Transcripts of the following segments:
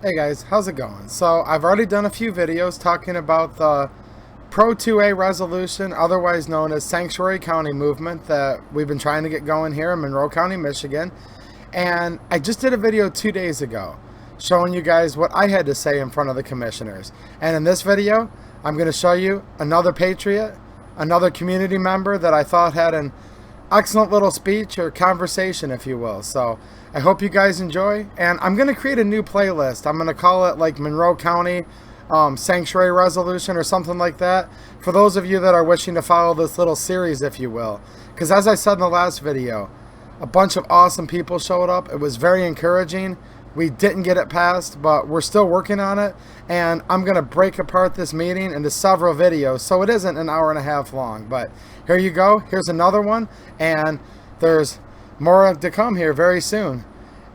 Hey guys, how's it going? So I've already done a few videos talking about the Pro 2A resolution, otherwise known as Sanctuary County movement that we've been trying to get going here in Monroe County, Michigan. And I just did a video 2 days ago showing you guys what I had to say in front of the commissioners. And in this video, I'm going to show you another Patriot, another community member that I thought had an excellent little speech or conversation, if you will. So I hope you guys enjoy. And I'm going to create a new playlist. I'm going to call it like Monroe County Sanctuary Resolution or something like that. For those of you that are wishing to follow this little series, if you will. Because as I said in the last video, a bunch of awesome people showed up. It was very encouraging. We didn't get it passed, but we're still working on it. And I'm going to break apart this meeting into several videos so it isn't an hour and a half long. But here you go. Here's another one. And there's more to come here very soon.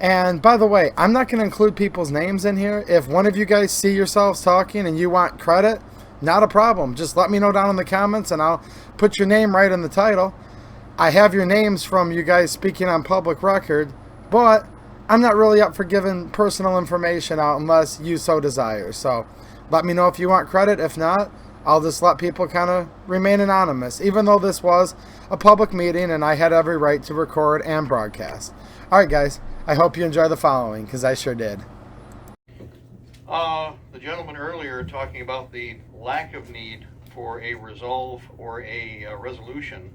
And by the way, I'm not going to include people's names in here. If one of you guys see yourselves talking and you want credit, not a problem. Just let me know down in the comments and I'll put your name right in the title. I have your names from you guys speaking on public record, but I'm not really up for giving personal information out unless you so desire. So let me know if you want credit. If not, I'll just let people kind of remain anonymous, even though this was a public meeting and I had every right to record and broadcast. All right, guys, I hope you enjoy the following, because I sure did. The gentleman earlier talking about the lack of need for a resolve or a resolution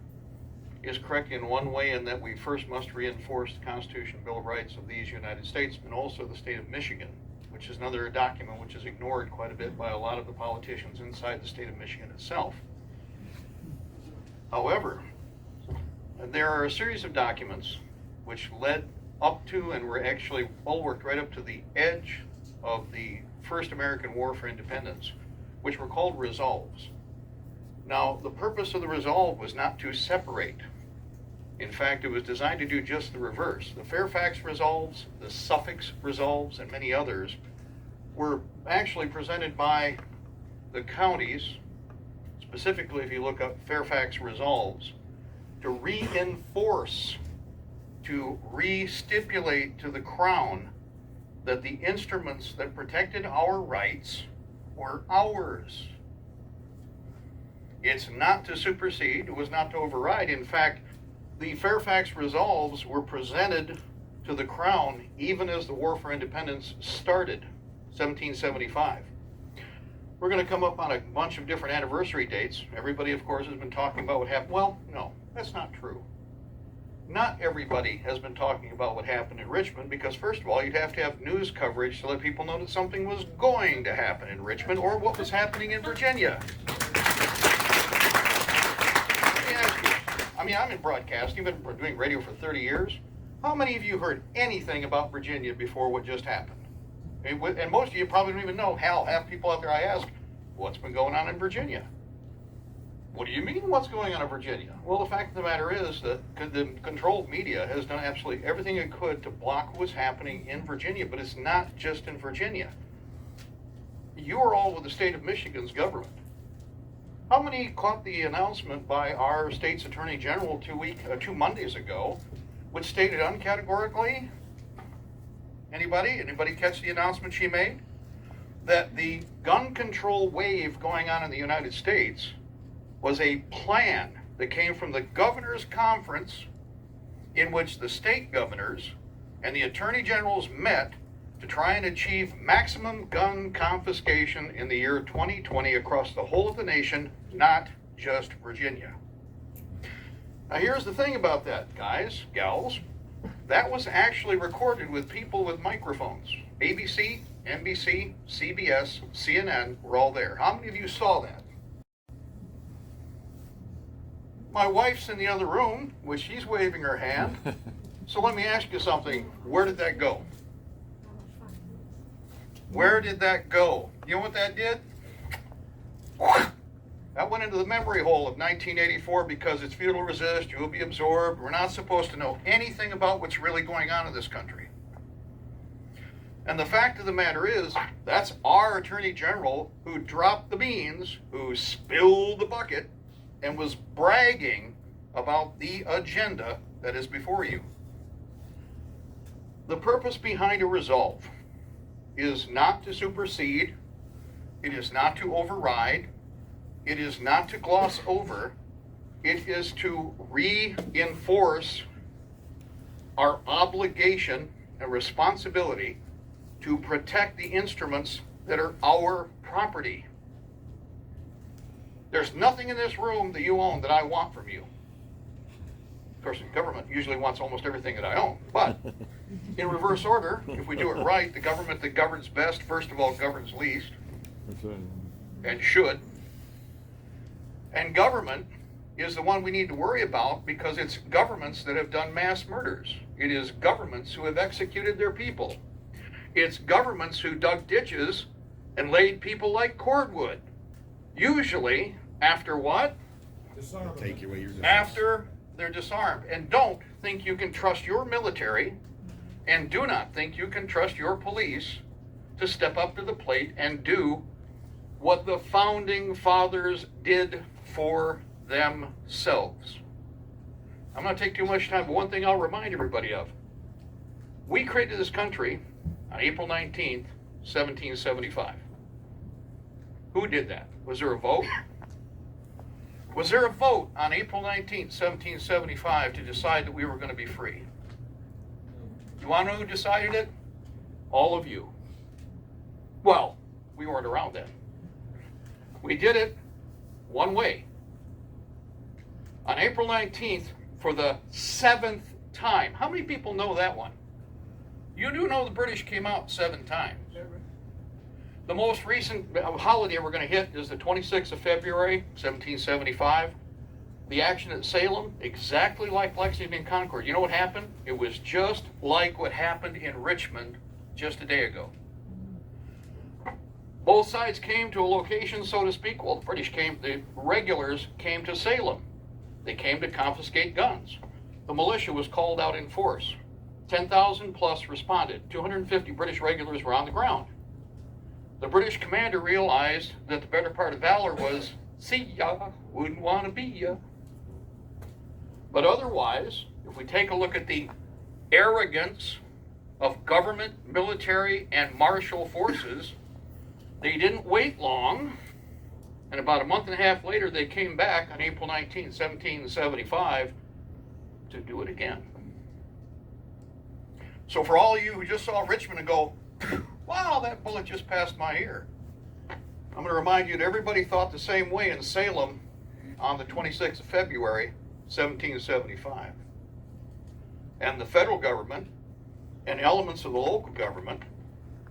is correct in one way, in that we first must reinforce the Constitution and Bill of Rights of these United States, and also the state of Michigan, which is another document which is ignored quite a bit by a lot of the politicians inside the state of Michigan itself. However, there are a series of documents which led up to and were actually bulwarked right up to the edge of the first American War for Independence, which were called resolves. Now, the purpose of the resolve was not to separate. In fact, it was designed to do just the reverse. The Fairfax resolves, the Suffolk resolves, and many others were actually presented by the counties, specifically if you look up Fairfax resolves, to reinforce, to re-stipulate to the Crown that the instruments that protected our rights were ours. It's not to supersede, it was not to override. In fact, the Fairfax resolves were presented to the Crown even as the War for Independence started, 1775. We're going to come up on a bunch of different anniversary dates. Everybody, of course, has been talking about what happened. Well, no, that's not true. Not everybody has been talking about what happened in Richmond, because first of all, you'd have to have news coverage to let people know that something was going to happen in Richmond or what was happening in Virginia. I mean, I'm in broadcasting, been doing radio for 30 years. How many of you heard anything about Virginia before what just happened? And most of you probably don't even know. Hell, half people out there I ask, what's been going on in Virginia? What do you mean, what's going on in Virginia? Well, the fact of the matter is that the controlled media has done absolutely everything it could to block what's happening in Virginia, but it's not just in Virginia. You are all with the state of Michigan's government. How many caught the announcement by our state's Attorney General 2 Mondays ago, which stated uncategorically, anybody catch the announcement she made? That the gun control wave going on in the United States was a plan that came from the governor's conference, in which the state governors and the attorney generals met to try and achieve maximum gun confiscation in the year 2020 across the whole of the nation, not just Virginia. Now, here's the thing about that, guys, gals. That was actually recorded with people with microphones. ABC, NBC, CBS, CNN were all there. How many of you saw that? My wife's in the other room, which she's waving her hand. So let me ask you something. Where did that go? Where did that go? You know what that did? That went into the memory hole of 1984 because it's futile resist, you will be absorbed. We're not supposed to know anything about what's really going on in this country. And the fact of the matter is, that's our Attorney General who dropped the beans, who spilled the bucket, and was bragging about the agenda that is before you. The purpose behind a resolve is not to supersede, it is not to override, it is not to gloss over, it is to reinforce our obligation and responsibility to protect the instruments that are our property. There's nothing in this room that you own that I want from you. Of course, the government usually wants almost everything that I own. But in reverse order, if we do it right, the government that governs best, first of all, governs least. And should. And government is the one we need to worry about because it's governments that have done mass murders. It is governments who have executed their people. It's governments who dug ditches and laid people like cordwood. Usually, after what? Take away your defense. After they're disarmed. And don't think you can trust your military, and do not think you can trust your police to step up to the plate and do what the founding fathers did for themselves. I'm not going to take too much time, but one thing I'll remind everybody of. We created this country on April 19th, 1775. Who did that? Was there a vote? Was there a vote on April 19th, 1775 to decide that we were going to be free? You want to know who decided it? All of you. Well, we weren't around then. We did it one way. On April 19th, for the 7th time. How many people know that one? You do know the British came out 7 times. The most recent holiday we're going to hit is the 26th of February, 1775. The action at Salem, exactly like Lexington and Concord. You know what happened? It was just like what happened in Richmond just a day ago. Both sides came to a location, so to speak. Well, the regulars came to Salem. They came to confiscate guns. The militia was called out in force. 10,000 plus responded. 250 British regulars were on the ground. The British commander realized that the better part of valor was, see ya, wouldn't want to be ya. But otherwise, if we take a look at the arrogance of government, military, and martial forces, they didn't wait long, and about a month and a half later, they came back on April 19, 1775, to do it again. So for all of you who just saw Richmond and go, wow, that bullet just passed my ear, I'm going to remind you that everybody thought the same way in Salem on the 26th of February, 1775. And the federal government and elements of the local government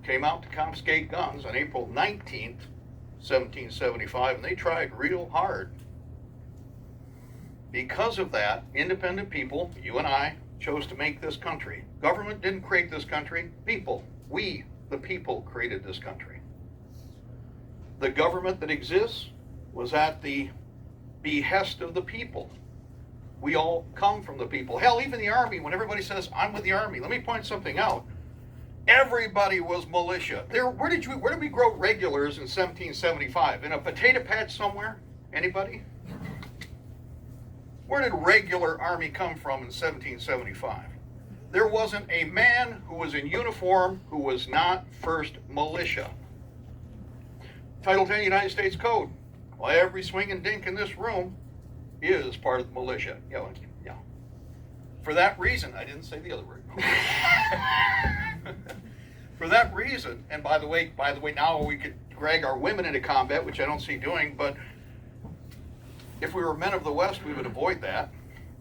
came out to confiscate guns on April 19th, 1775, and they tried real hard. Because of that, independent people, you and I, chose to make this country. Government didn't create this country. People, we, the people, created this country. The government that exists was at the behest of the people. We all come from the people. Hell, even the Army, when everybody says, I'm with the Army, let me point something out. Everybody was militia. Where did we grow regulars in 1775? In a potato patch somewhere? Anybody? Where did regular Army come from in 1775? There wasn't a man who was in uniform who was not first militia. Title 10 United States Code. Well, every swing and dink in this room is part of the militia. Yeah. For that reason, I didn't say the other word. For that reason, and by the way, now we could drag our women into combat, which I don't see doing, but if we were men of the West, we would avoid that.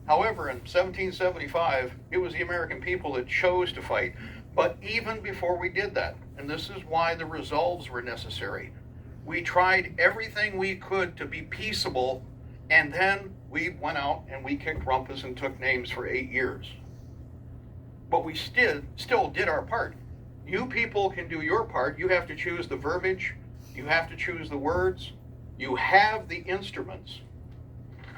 However, in 1775, it was the American people that chose to fight. But even before we did that, and this is why the resolves were necessary, we tried everything we could to be peaceable, and then we went out and we kicked rumpus and took names for 8 years. But we still did our part. You people can do your part. You have to choose the verbiage. You have to choose the words. You have the instruments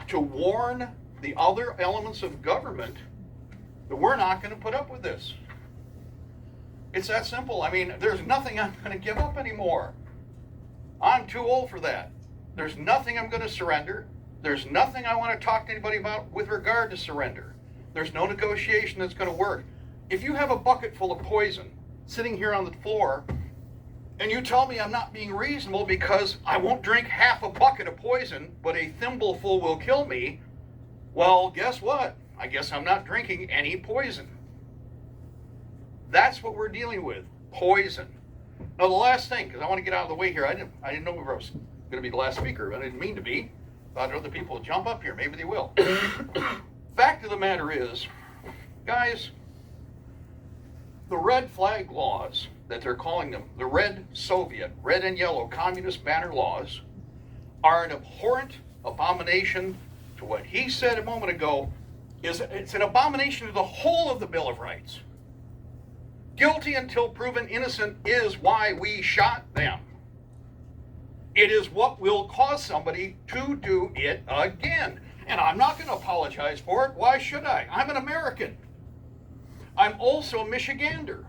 to warn the other elements of government that we're not going to put up with this. It's that simple. I mean, there's nothing I'm going to give up anymore. I'm too old for that. There's nothing I'm going to surrender. There's nothing I want to talk to anybody about with regard to surrender. There's no negotiation that's going to work. If you have a bucket full of poison sitting here on the floor And you tell me I'm not being reasonable because I won't drink half a bucket of poison, but a thimbleful will kill me. Well, guess what? I guess I'm not drinking any poison. That's what we're dealing with, poison. Now, the last thing, because I want to get out of the way here, I didn't know I was going to be the last speaker. I didn't mean to be. Thought other people would jump up here. Maybe they will. Fact of the matter is, guys, the red flag laws that they're calling them, the red Soviet, red and yellow communist banner laws, are an abhorrent abomination to what he said a moment ago. It's an abomination to the whole of the Bill of Rights. Guilty until proven innocent is why we shot them. It is what will cause somebody to do it again. And I'm not going to apologize for it. Why should I? I'm an American. I'm also a Michigander.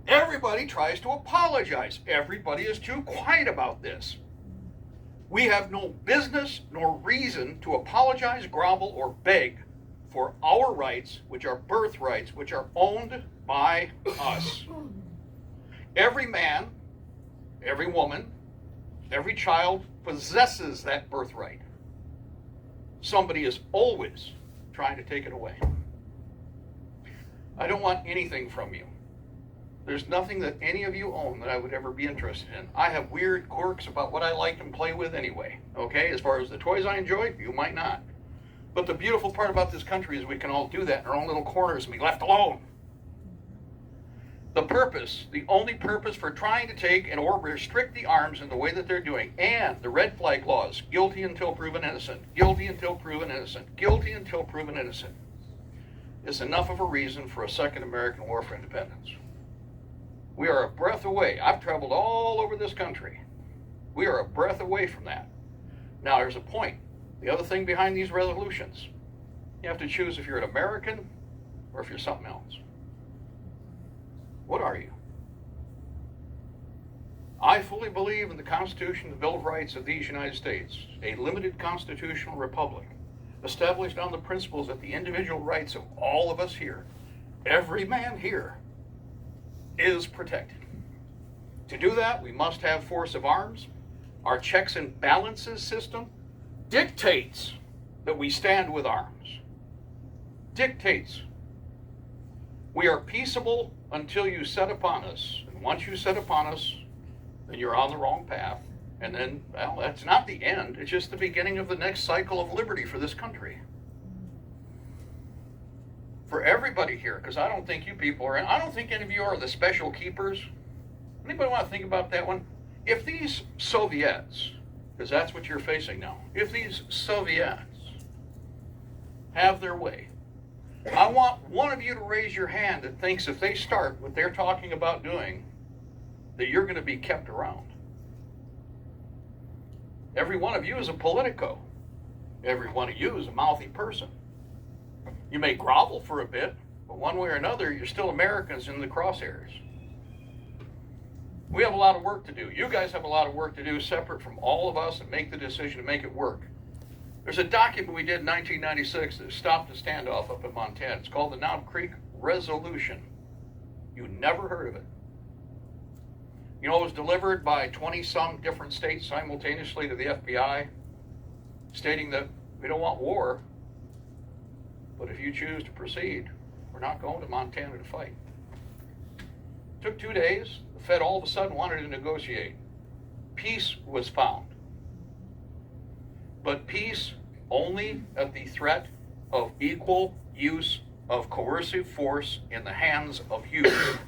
Everybody tries to apologize. Everybody is too quiet about this. We have no business nor reason to apologize, grovel, or beg for our rights, which are birthrights, which are owned by us. Every man, every woman, every child possesses that birthright. Somebody is always trying to take it away. I don't want anything from you. There's nothing that any of you own that I would ever be interested in. I have weird quirks about what I like and play with anyway, okay? As far as the toys I enjoy, you might not. But the beautiful part about this country is we can all do that in our own little corners and be left alone. The only purpose for trying to take and or restrict the arms in the way that they're doing, and the red flag laws, guilty until proven innocent, guilty until proven innocent, guilty until proven innocent, is enough of a reason for a second American War for Independence. We are a breath away. I've traveled all over this country. We are a breath away from that. Now, there's a point. The other thing behind these resolutions, you have to choose if you're an American or if you're something else. What are you? I fully believe in the Constitution, the Bill of Rights of these United States, a limited constitutional republic, established on the principles that the individual rights of all of us here, every man here, is protected. To do that, we must have force of arms. Our checks and balances system dictates that we stand with arms. Dictates. We are peaceable until you set upon us. And once you set upon us, then you're on the wrong path. And then, well, that's not the end. It's just the beginning of the next cycle of liberty for this country. For everybody here, because I don't think you people are, I don't think any of you are the special keepers. Anybody want to think about that one? If these Soviets, because that's what you're facing now, if these Soviets have their way, I want one of you to raise your hand that thinks if they start what they're talking about doing, that you're going to be kept around. Every one of you is a politico. Every one of you is a mouthy person. You may grovel for a bit, but one way or another, you're still Americans in the crosshairs. We have a lot of work to do. You guys have a lot of work to do separate from all of us and make the decision to make it work. There's a document we did in 1996 that stopped the standoff up in Montana. It's called the Knob Creek Resolution. You never heard of it. You know, it was delivered by 20-some different states simultaneously to the FBI, stating that we don't want war, but if you choose to proceed, we're not going to Montana to fight. It took 2 days. The Fed all of a sudden wanted to negotiate. Peace was found. But peace only at the threat of equal use of coercive force in the hands of youth.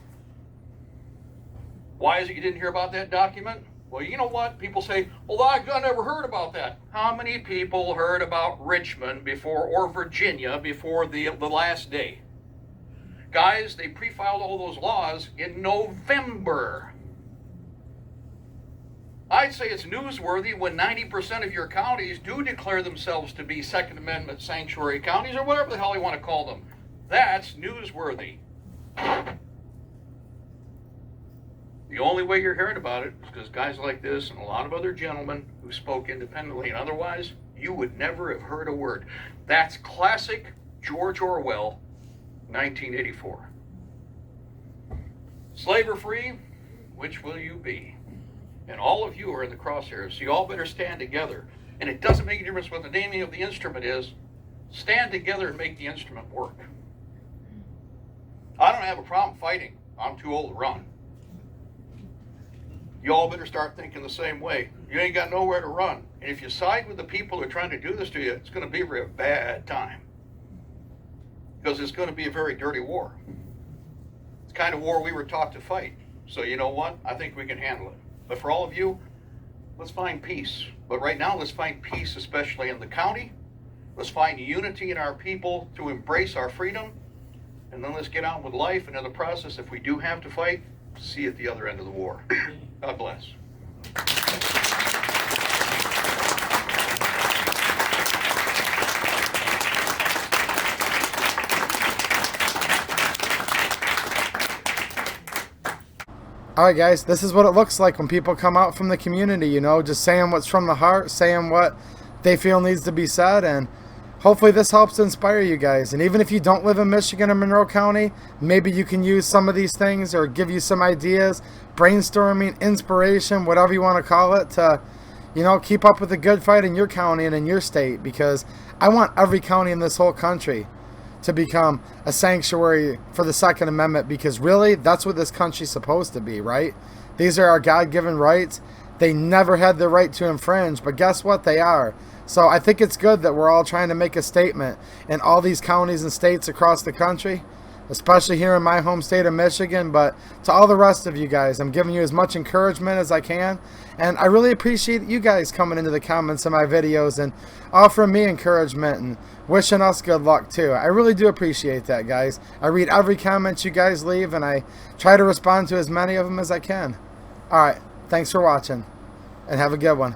Why is it you didn't hear about that document? Well, you know what? People say, well, I never heard about that. How many people heard about Richmond before, or Virginia before the last day? Guys, they pre-filed all those laws in November. I'd say it's newsworthy when 90% of your counties do declare themselves to be Second Amendment sanctuary counties, or whatever the hell you want to call them. That's newsworthy. The only way you're hearing about it is because guys like this and a lot of other gentlemen who spoke independently, and otherwise, you would never have heard a word. That's classic George Orwell, 1984. Slave or free, which will you be? And all of you are in the crosshairs, so you all better stand together. And it doesn't make a difference what the naming of the instrument is. Stand together and make the instrument work. I don't have a problem fighting. I'm too old to run. You all better start thinking the same way. You ain't got nowhere to run. And if you side with the people who are trying to do this to you, it's going to be a real bad time. Because it's going to be a very dirty war. It's the kind of war we were taught to fight. So you know what? I think we can handle it. But for all of you, let's find peace. But right now, let's find peace, especially in the county. Let's find unity in our people to embrace our freedom. And then let's get on with life. And in the process, if we do have to fight, see you at the other end of the war. God bless. Alright guys, this is what it looks like when people come out from the community, you know, just saying what's from the heart, saying what they feel needs to be said, and hopefully this helps to inspire you guys. And even if you don't live in Michigan or Monroe County, maybe you can use some of these things or give you some ideas, brainstorming, inspiration, whatever you want to call it, to, you know, keep up with the good fight in your county and in your state, because I want every county in this whole country to become a sanctuary for the Second Amendment, because really that's what this country's supposed to be, right? These are our God-given rights. They never had the right to infringe, but guess what? They are. So I think it's good that we're all trying to make a statement in all these counties and states across the country, especially here in my home state of Michigan. But to all the rest of you guys, I'm giving you as much encouragement as I can. And I really appreciate you guys coming into the comments of my videos and offering me encouragement and wishing us good luck too. I really do appreciate that, guys. I read every comment you guys leave, and I try to respond to as many of them as I can. Alright, thanks for watching, and have a good one.